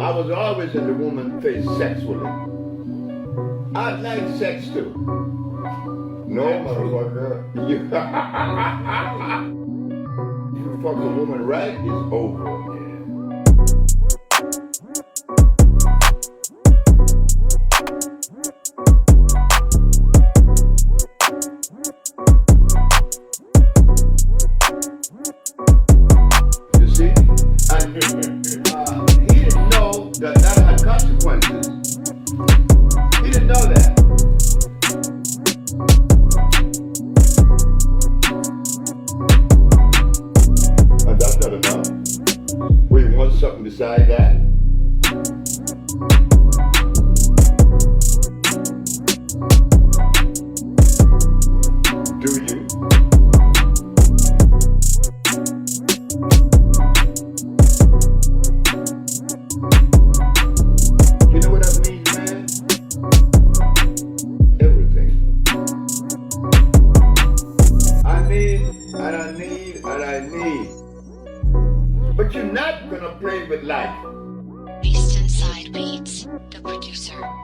I was always in the woman face sexually. I like sex too. No, motherfucker. You fuck a woman right, it's over. You see? And he didn't know that that had consequences. He didn't know that. And that's not enough. We want something beside that. Do you? You know what that means, man? Everything. I need, and I need, and I need. But you're not gonna play with life. Eastern Side Beats, the producer.